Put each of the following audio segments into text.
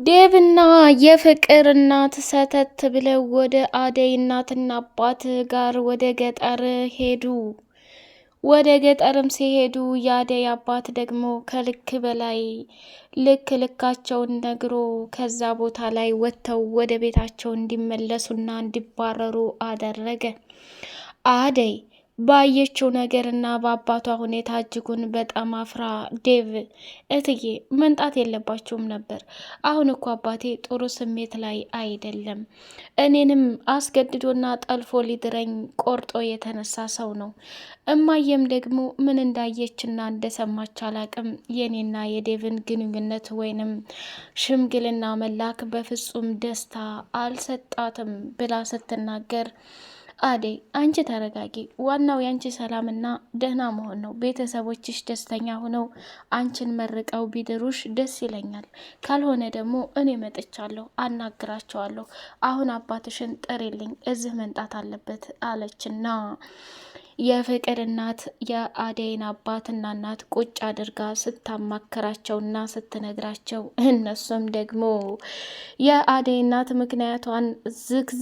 ዴቭና የፍቅር እናት ሰተት ብለው ወደ አደይ እናትና አባት ጋር ወደ ገጠር ሄዱ። ወደ ገጠርም ሲሄዱ የአደይ አባት ደግሞ ከልክ በላይ ልካቸውን ነግሮ ከዛ ቦታ ላይ ወጥተው ወደ ቤታቸው እንዲመለሱና እንዲባረሩ አደረገ። አደይ ባየችው ነገርና በአባቷ ሁኔታ እጅጉን በጣም አፍራ ዴቭ እትዬ መንጣት የለባቸውም ነበር። አሁን እኮ አባቴ ጥሩ ስሜት ላይ አይደለም። እኔንም አስገድዶና ጠልፎ ሊድረኝ ቆርጦ የተነሳ ሰው ነው። እማየም ደግሞ ምን እንዳየችና እንደሰማች አላቅም። የኔና የዴቭን ግንኙነት ወይንም ሽምግልና መላክ በፍጹም ደስታ አልሰጣትም ብላ ስትናገር አደይ አንቺ ተረጋጊ፣ ዋናው ያንቺ ሰላምና ደህና መሆን ነው። ቤተሰቦችሽ ደስተኛ ሆነው አንቺን መርቀው ቢድሩሽ ደስ ይለኛል። ካልሆነ ደግሞ እኔ መጥቻለሁ፣ አናግራቸዋለሁ። አሁን አባትሽን ጥሪልኝ፣ እዚህ መምጣት አለበት አለችና የፍቅር እናት የአደይን አባትና እናት ቁጭ አድርጋ ስታማክራቸውና ስትነግራቸው እነሱም ደግሞ የአደይ እናት ምክንያቷን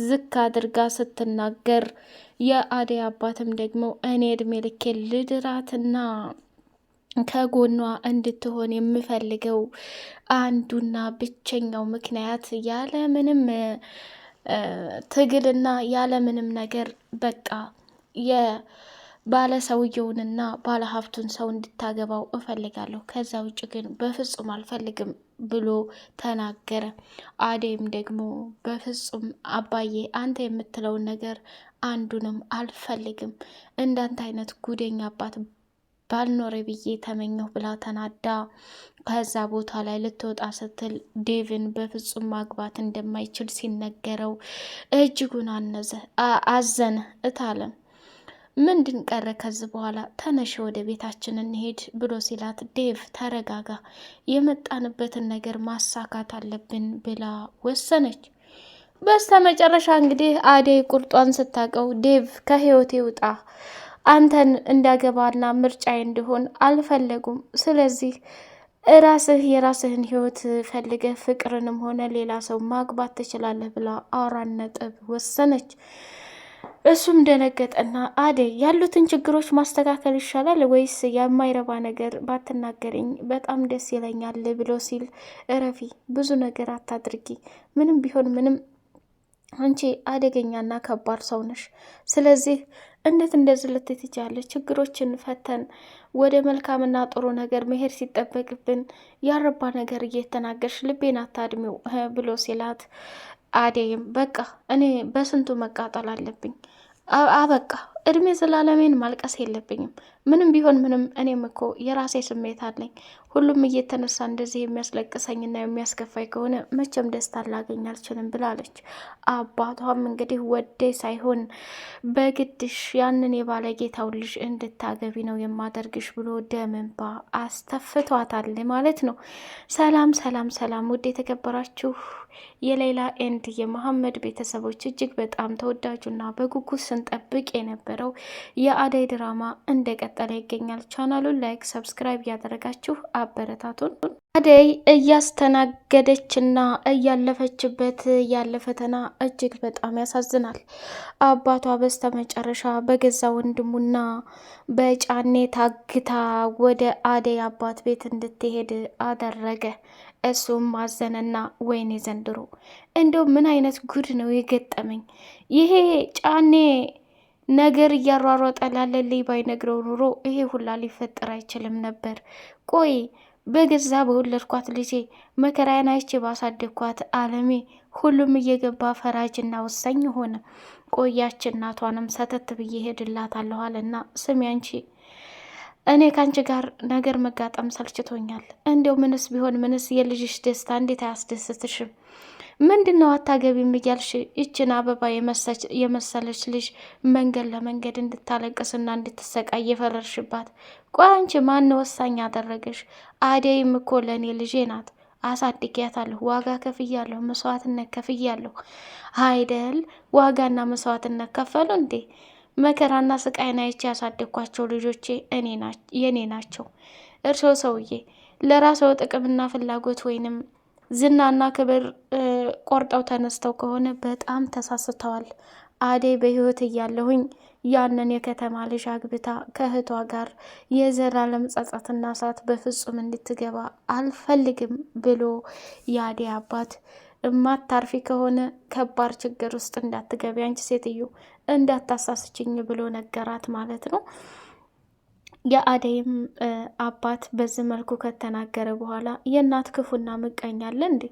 ዝክ አድርጋ ስትናገር የአደይ አባትም ደግሞ እኔ እድሜ ልኬ ልድራትና ከጎኗ እንድትሆን የምፈልገው አንዱና ብቸኛው ምክንያት ያለምንም ትግልና ያለምንም ነገር በቃ የባለ ሰውየውንና ባለ ሀብቱን ሰው እንድታገባው እፈልጋለሁ። ከዛ ውጭ ግን በፍጹም አልፈልግም ብሎ ተናገረ። አደይም ደግሞ በፍጹም አባዬ አንተ የምትለውን ነገር አንዱንም አልፈልግም፣ እንዳንተ አይነት ጉደኛ አባት ባልኖረ ብዬ ተመኘሁ ብላ ተናዳ ከዛ ቦታ ላይ ልትወጣ ስትል ዴቭን በፍጹም ማግባት እንደማይችል ሲነገረው እጅጉን አዘነ። እታለም ምንድን ቀረ ከዚህ በኋላ ተነሽ ወደ ቤታችን እንሄድ ብሎ ሲላት ዴቭ ተረጋጋ፣ የመጣንበትን ነገር ማሳካት አለብን ብላ ወሰነች። በስተ መጨረሻ እንግዲህ አደይ ቁርጧን ስታቀው ዴቭ ከህይወቴ ውጣ፣ አንተን እንዳገባና ምርጫዬ እንዲሆን አልፈለጉም። ስለዚህ ራስህ የራስህን ህይወት ፈልገህ ፍቅርንም ሆነ ሌላ ሰው ማግባት ትችላለህ ብላ 4 ነጥብ ወሰነች። እሱም ደነገጠና አደይ ያሉትን ችግሮች ማስተካከል ይሻላል ወይስ የማይረባ ነገር ባትናገረኝ በጣም ደስ ይለኛል ብሎ ሲል እረፊ፣ ብዙ ነገር አታድርጊ፣ ምንም ቢሆን ምንም አንቺ አደገኛና ከባድ ሰው ነሽ። ስለዚህ እንዴት እንደዚህ ልትይ ትችያለሽ? ችግሮችን ፈተን ወደ መልካምና ጥሩ ነገር መሄድ ሲጠበቅብን ያረባ ነገር እየተናገርሽ ልቤን አታድሚው ብሎ ሲላት አደይም በቃ እኔ በስንቱ መቃጠል አለብኝ፣ አበቃ እድሜ ዘላለሜን ማልቀስ የለብኝም። ምንም ቢሆን ምንም እኔም እኮ የራሴ ስሜት አለኝ። ሁሉም እየተነሳ እንደዚህ የሚያስለቅሰኝና የሚያስከፋኝ ከሆነ መቼም ደስታ ላገኝ አልችልም ብላለች። አባቷም እንግዲህ ወደ ሳይሆን በግድሽ ያንን የባለጌታውን ልጅ እንድታገቢ ነው የማደርግሽ ብሎ ደም እንባ አስተፍቷታል ማለት ነው። ሰላም ሰላም ሰላም! ውድ የተከበራችሁ የሌላ ኤንድ የመሐመድ ቤተሰቦች እጅግ በጣም ተወዳጁና በጉጉት ስንጠብቅ የነበረው የአደይ ድራማ እንደቀጠለ ይገኛል። ቻናሉን ላይክ፣ ሰብስክራይብ እያደረጋችሁ አበረታቱን። አደይ እያስተናገደችና እያለፈችበት ያለ ፈተና እጅግ በጣም ያሳዝናል። አባቷ በስተመጨረሻ በገዛ ወንድሙና በጫኔ ታግታ ወደ አደይ አባት ቤት እንድትሄድ አደረገ። እሱም ማዘነና ወይኔ ዘንድሮ እንደው ምን አይነት ጉድ ነው የገጠመኝ? ይሄ ጫኔ ነገር እያሯሯጠ ላለልኝ ባይነግረው ኑሮ ይሄ ሁላ ሊፈጠር አይችልም ነበር። ቆይ በገዛ በወለድኳት ልጄ መከራዬን አይቼ ባሳደግኳት አለሜ ሁሉም እየገባ ፈራጅና ወሳኝ ሆነ። ቆያች እናቷንም ሰተት ብዬ ሄድላታለሁ አለና ስሚ አንቺ፣ እኔ ከአንቺ ጋር ነገር መጋጠም ሰልችቶኛል። እንዲያው ምንስ ቢሆን ምንስ የልጅሽ ደስታ እንዴት አያስደስትሽም? ምንድን ነው አታገቢም እያልሽ ይችን አበባ የመሰለች ልጅ መንገድ ለመንገድ እንድታለቅስና እንድትሰቃይ የፈረርሽባት? ቆይ አንቺ ማን ወሳኝ አደረገሽ? አደይም እኮ ለእኔ ልጄ ናት። አሳድጊያታለሁ፣ ዋጋ ከፍያለሁ፣ መስዋዕትነት ከፍያለሁ። አይደል? ዋጋና መስዋዕትነት ከፈሉ እንዴ? መከራና ስቃይን አይቼ ያሳደግኳቸው ልጆቼ የኔ ናቸው። እርስዎ ሰውዬ ለራስዎ ጥቅምና ፍላጎት ወይንም ዝናና ክብር ቆርጠው ተነስተው ከሆነ በጣም ተሳስተዋል። አደይ በህይወት እያለሁኝ ያንን የከተማ ልጅ አግብታ ከእህቷ ጋር የዘላለም ጸጸትና እሳት በፍጹም እንድትገባ አልፈልግም ብሎ የአደይ አባት እማታርፊ ከሆነ ከባድ ችግር ውስጥ እንዳትገቢ አንቺ ሴትዮ እንዳታሳስችኝ ብሎ ነገራት ማለት ነው። የአደይም አባት በዚህ መልኩ ከተናገረ በኋላ የእናት ክፉና ምቀኛ አለ እንዴ?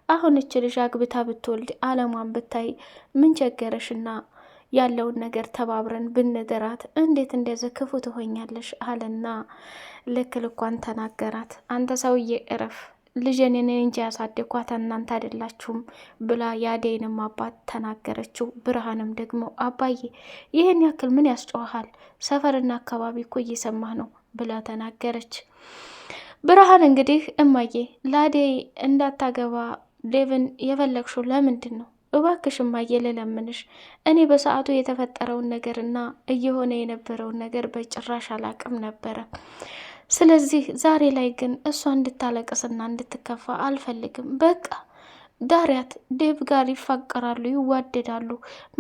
አሁን እች ልጅ አግብታ ብትወልድ አለሟን ብታይ ምን ቸገረሽና ያለውን ነገር ተባብረን ብንድራት እንዴት እንደዚህ ክፉ ትሆኛለሽ? አለና ልክ ልኳን ተናገራት። አንተ ሰውዬ እረፍ፣ ልጄን እኔ እንጂ ያሳደኳት እናንተ አይደላችሁም ብላ የአደይንም አባት ተናገረችው። ብርሃንም ደግሞ አባዬ ይህን ያክል ምን ያስጨዋሃል? ሰፈርና አካባቢ እኮ እየሰማህ ነው ብላ ተናገረች። ብርሃን እንግዲህ እማዬ ለአደይ እንዳታገባ ዴቭን የፈለግሽው ለምንድን ነው? እባክሽ እማዬ ልለምንሽ፣ እኔ በሰዓቱ የተፈጠረውን ነገርና እየሆነ የነበረውን ነገር በጭራሽ አላቅም ነበረ። ስለዚህ ዛሬ ላይ ግን እሷ እንድታለቅስና እንድትከፋ አልፈልግም። በቃ ዳሪያት ዴቭ ጋር ይፋቀራሉ፣ ይዋደዳሉ፣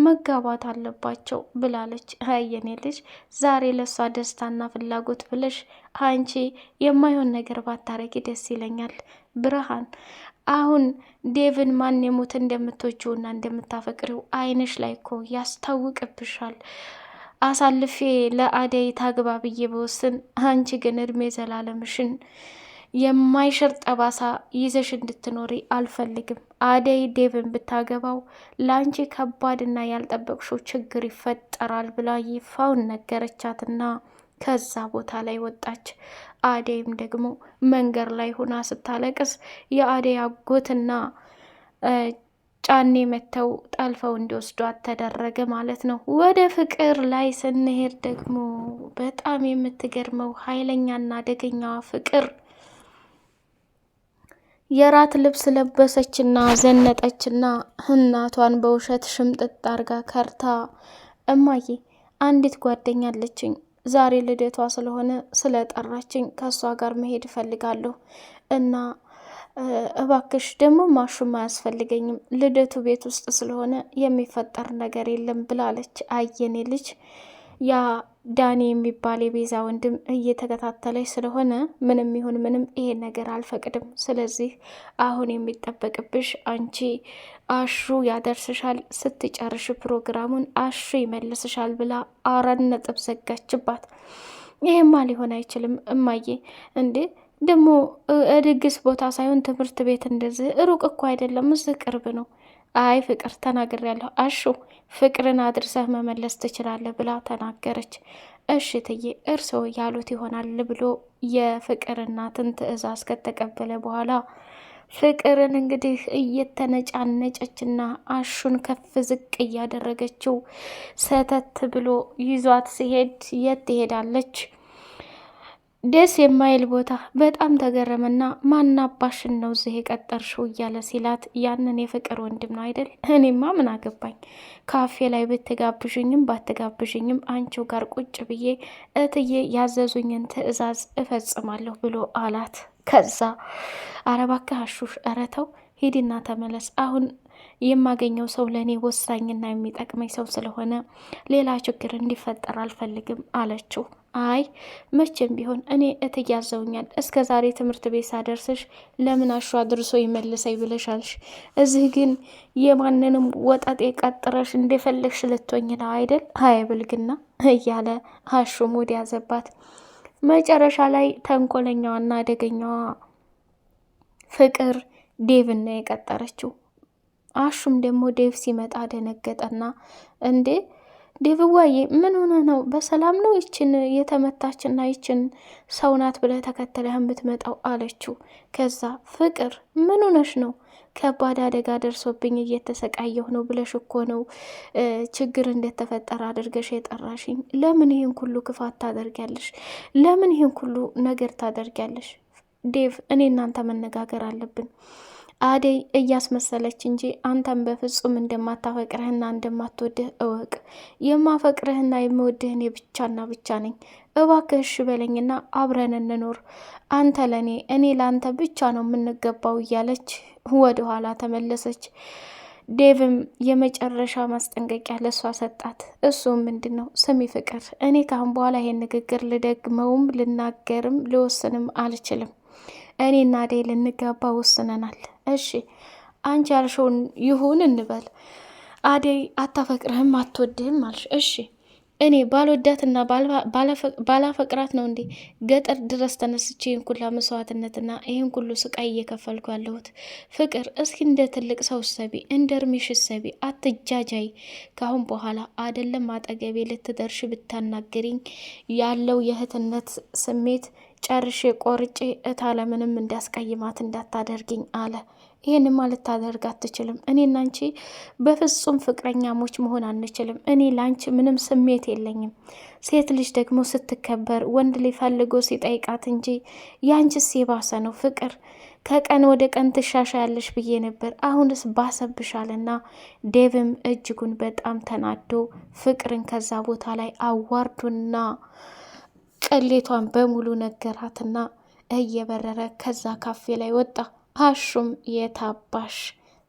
መጋባት አለባቸው ብላለች። አየኔ ልጅ ዛሬ ለእሷ ደስታና ፍላጎት ብለሽ አንቺ የማይሆን ነገር ባታረጊ ደስ ይለኛል። ብርሃን አሁን ዴቭን ማን የሞት እንደምትወጂውና እንደምታፈቅሪው አይንሽ ላይ እኮ ያስታውቅብሻል። አሳልፌ ለአደይ ታግባ ብዬ በወስን አንቺ ግን እድሜ ዘላለምሽን የማይሽር ጠባሳ ይዘሽ እንድትኖሪ አልፈልግም። አደይ ዴቭን ብታገባው ለአንቺ ከባድና ያልጠበቅሽው ችግር ይፈጠራል ብላ ይፋውን ነገረቻትና ከዛ ቦታ ላይ ወጣች። አደይም ደግሞ መንገድ ላይ ሆና ስታለቅስ የአደይ አጎትና ጫኔ መተው ጠልፈው እንዲወስዷት ተደረገ ማለት ነው። ወደ ፍቅር ላይ ስንሄድ ደግሞ በጣም የምትገርመው ኃይለኛና አደገኛዋ ፍቅር የራት ልብስ ለበሰችና ዘነጠችና እናቷን በውሸት ሽምጥጥ አርጋ ከርታ እማዬ አንዲት ጓደኛ አለችኝ ዛሬ ልደቷ ስለሆነ ስለጠራችኝ ከእሷ ጋር መሄድ እፈልጋለሁ እና እባክሽ ደግሞ ማሹም አያስፈልገኝም ልደቱ ቤት ውስጥ ስለሆነ የሚፈጠር ነገር የለም ብላለች። አየኔ ልጅ ያ ዳኒ የሚባል የቤዛ ወንድም እየተከታተለች ስለሆነ ምንም ይሁን ምንም ይሄ ነገር አልፈቅድም። ስለዚህ አሁን የሚጠበቅብሽ አንቺ አሹ ያደርስሻል፣ ስትጨርሽ ፕሮግራሙን አሹ ይመልስሻል ብላ 4 ነጥብ ዘጋችባት። ይሄማ ሊሆን አይችልም እማዬ እንዴ ደግሞ ድግስ ቦታ ሳይሆን ትምህርት ቤት እንደዚህ ሩቅ እኮ አይደለም፣ እዚህ ቅርብ ነው። አይ ፍቅር ተናግሬያለሁ፣ አሹ ፍቅርን አድርሰህ መመለስ ትችላለህ ብላ ተናገረች። እሺ ትዬ እርስዎ ያሉት ይሆናል ብሎ የፍቅር እናትን ትዕዛዝ ከተቀበለ በኋላ ፍቅርን እንግዲህ እየተነጫነጨችና አሹን ከፍ ዝቅ እያደረገችው ሰተት ብሎ ይዟት ሲሄድ የት ትሄዳለች? ደስ የማይል ቦታ። በጣም ተገረመና ማናባሽን ነው እዚህ የቀጠርሽው እያለ ሲላት ያንን የፍቅር ወንድም ነው አይደል? እኔማ ምን አገባኝ ካፌ ላይ ብትጋብዥኝም ባትጋብዥኝም አንቺው ጋር ቁጭ ብዬ እትዬ ያዘዙኝን ትዕዛዝ እፈጽማለሁ ብሎ አላት። ከዛ አረባክህ አሹሽ እረተው ሂድና ተመለስ። አሁን የማገኘው ሰው ለእኔ ወሳኝና የሚጠቅመኝ ሰው ስለሆነ ሌላ ችግር እንዲፈጠር አልፈልግም አለችው። አይ መቼም ቢሆን እኔ እትያዘውኛል። እስከ ዛሬ ትምህርት ቤት ሳደርስሽ ለምን አሹ አድርሶ ይመልሰኝ ብለሻልሽ። እዚህ ግን የማንንም ወጠጤ ቀጥረሽ እንደፈለግሽ ልትሆኝ ነው አይደል? ሀይ ብልግና እያለ አሹ ሙድ ያዘባት። መጨረሻ ላይ ተንኮለኛዋና አደገኛዋ ፍቅር ዴቭን ነው የቀጠረችው። አሹም ደግሞ ዴቭ ሲመጣ ደነገጠና እንዴ ዴቭዋዬ ምን ሆነ ነው? በሰላም ነው? ይችን የተመታችና ይችን ሰው ናት ብለህ ተከተለህ የምትመጣው አለችው። ከዛ ፍቅር ምን ሆነሽ ነው? ከባድ አደጋ ደርሶብኝ እየተሰቃየሁ ነው ብለሽ እኮ ነው ችግር እንደተፈጠረ አድርገሽ የጠራሽኝ። ለምን ይህን ሁሉ ክፋት ታደርጊያለሽ? ለምን ይህን ሁሉ ነገር ታደርጊያለሽ? ዴቭ እኔ እናንተ መነጋገር አለብን። አደይ እያስመሰለች እንጂ አንተን በፍጹም እንደማታፈቅርህና እንደማትወድህ እወቅ። የማፈቅርህና የምወድህ እኔ ብቻና ብቻ ነኝ። እባክህ እሺ በለኝና አብረን እንኖር። አንተ ለእኔ እኔ ለአንተ ብቻ ነው የምንገባው እያለች ወደ ኋላ ተመለሰች። ዴቭም የመጨረሻ ማስጠንቀቂያ ለሷ ሰጣት። እሱም ምንድን ነው? ስሚ ፍቅር፣ እኔ ካሁን በኋላ ይሄን ንግግር ልደግመውም ልናገርም ልወስንም አልችልም። እኔና አደይ ልንጋባ ወስነናል። እሺ አንቺ ያልሽውን ይሁን እንበል። አደይ አታፈቅርህም አትወድህም አልሽ። እሺ እኔ ባልወዳትና ባላፈቅራት ነው እንዴ ገጠር ድረስ ተነስቼ ይህን ኩላ መስዋዕትነትና ይህን ሁሉ ስቃይ እየከፈልኩ ያለሁት? ፍቅር እስኪ እንደ ትልቅ ሰው ሰቢ፣ እንደ እርሜሽ ሰቢ፣ አትጃጃይ። ካሁን በኋላ አይደለም አጠገቤ ልትደርሽ ብታናገሪኝ ያለው የእህትነት ስሜት ጨርሼ ቆርጬ እታለምንም እንዳስቀይማት እንዳታደርግኝ አለ። ይህን ማለት ታደርግ አትችልም። እኔና አንቺ በፍጹም ፍቅረኛሞች መሆን አንችልም። እኔ ለአንቺ ምንም ስሜት የለኝም። ሴት ልጅ ደግሞ ስትከበር ወንድ ሊፈልጎ ሲጠይቃት እንጂ የአንቺስ የባሰ ነው። ፍቅር ከቀን ወደ ቀን ትሻሻያለሽ ብዬ ነበር፣ አሁንስ ባሰብሻልና ዴቭም እጅጉን በጣም ተናዶ ፍቅርን ከዛ ቦታ ላይ አዋርዱና ቅሌቷን በሙሉ ነገራትና እየበረረ ከዛ ካፌ ላይ ወጣ። አሹም የታባሽ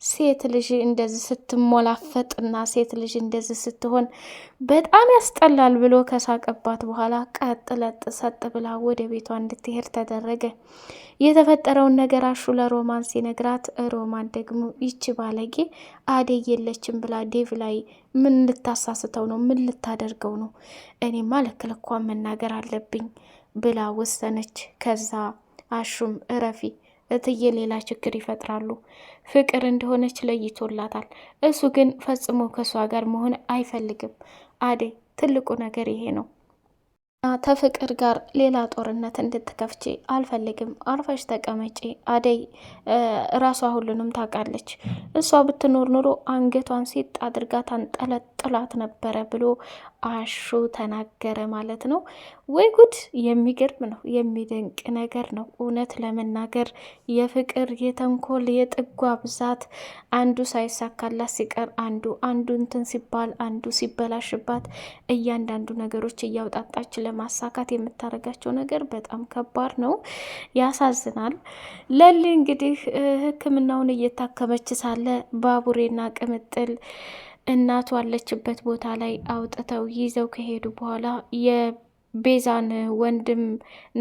ሴት ልጅ እንደዚህ ስትሞላፈጥና ሴት ልጅ እንደዚህ ስትሆን በጣም ያስጠላል ብሎ ከሳቀባት በኋላ ቀጥ ለጥ ሰጥ ብላ ወደ ቤቷ እንድትሄድ ተደረገ። የተፈጠረውን ነገር አሹ ለሮማን ሲነግራት፣ ሮማን ደግሞ ይቺ ባለጌ አደይ የለችም ብላ ዴቭ ላይ ምን ልታሳስተው ነው? ምን ልታደርገው ነው? እኔማ ልክ ልኳን መናገር አለብኝ ብላ ወሰነች። ከዛ አሹም እረፊ እትዬ ሌላ ችግር ይፈጥራሉ። ፍቅር እንደሆነች ለይቶላታል። እሱ ግን ፈጽሞ ከሷ ጋር መሆን አይፈልግም። አደይ ትልቁ ነገር ይሄ ነው። ተፍቅር ጋር ሌላ ጦርነት እንድትከፍቺ አልፈልግም። አርፈሽ ተቀመጪ። አደይ ራሷ ሁሉንም ታውቃለች። እሷ ብትኖር ኑሮ አንገቷን ሲጥ አድርጋ ታንጠለጥላት ነበረ ብሎ አሹ ተናገረ ማለት ነው። ወይ ጉድ! የሚገርም ነው፣ የሚደንቅ ነገር ነው። እውነት ለመናገር የፍቅር የተንኮል የጥጓ ብዛት፣ አንዱ ሳይሳካላት ሲቀር አንዱ እንትን ሲባል አንዱ ሲበላሽባት እያንዳንዱ ነገሮች እያውጣጣች ለማሳካት የምታደርጋቸው ነገር በጣም ከባድ ነው፣ ያሳዝናል። ለሊ እንግዲህ ሕክምናውን እየታከመች ሳለ ባቡሬና ቅምጥል እናቱ አለችበት ቦታ ላይ አውጥተው ይዘው ከሄዱ በኋላ የቤዛን ወንድም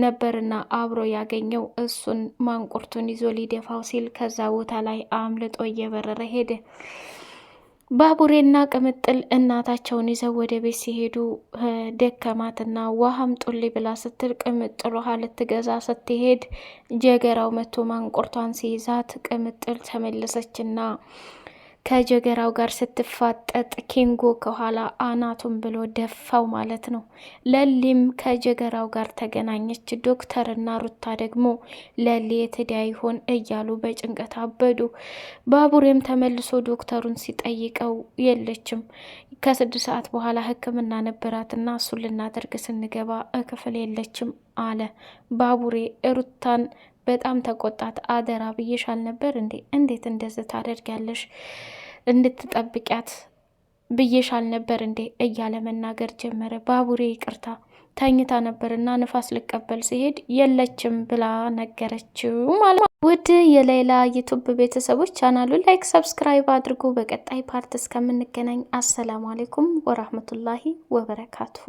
ነበርና አብሮ ያገኘው እሱን ማንቁርቱን ይዞ ሊደፋው ሲል ከዛ ቦታ ላይ አምልጦ እየበረረ ሄደ። ባቡሬና ቅምጥል እናታቸውን ይዘው ወደ ቤት ሲሄዱ ደከማትና ውሃ አምጡልኝ ብላ ስትል ቅምጥል ውሃ ልትገዛ ስትሄድ ጀገራው መቶ ማንቁርቷን ሲይዛት ቅምጥል ተመለሰችና ከጀገራው ጋር ስትፋጠጥ ኪንጎ ከኋላ አናቱን ብሎ ደፋው ማለት ነው። ለሊም ከጀገራው ጋር ተገናኘች። ዶክተርና ሩታ ደግሞ ለሊ የትዳ ይሆን እያሉ በጭንቀት አበዱ። ባቡሬም ተመልሶ ዶክተሩን ሲጠይቀው የለችም፣ ከ6 ሰዓት በኋላ ሕክምና ነበራትና እሱን ልናደርግ ስንገባ ክፍል የለችም አለ። ባቡሬ ሩታን በጣም ተቆጣት። አደራ ብዬሻል ነበር እንዴ? እንዴት እንደዚህ ታደርጊያለሽ? እንድትጠብቂያት ብዬሻል ነበር እንዴ? እያለ መናገር ጀመረ። ባቡሬ ይቅርታ ተኝታ ነበርና ንፋስ ልቀበል ሲሄድ የለችም ብላ ነገረችው ማለት ነው። ውድ የሌላ ዩቱብ ቤተሰቦች ቻናሉ ላይክ፣ ሰብስክራይብ አድርጉ። በቀጣይ ፓርት እስከምንገናኝ አሰላሙ አሌይኩም ወራህመቱላሂ ወበረካቱሁ።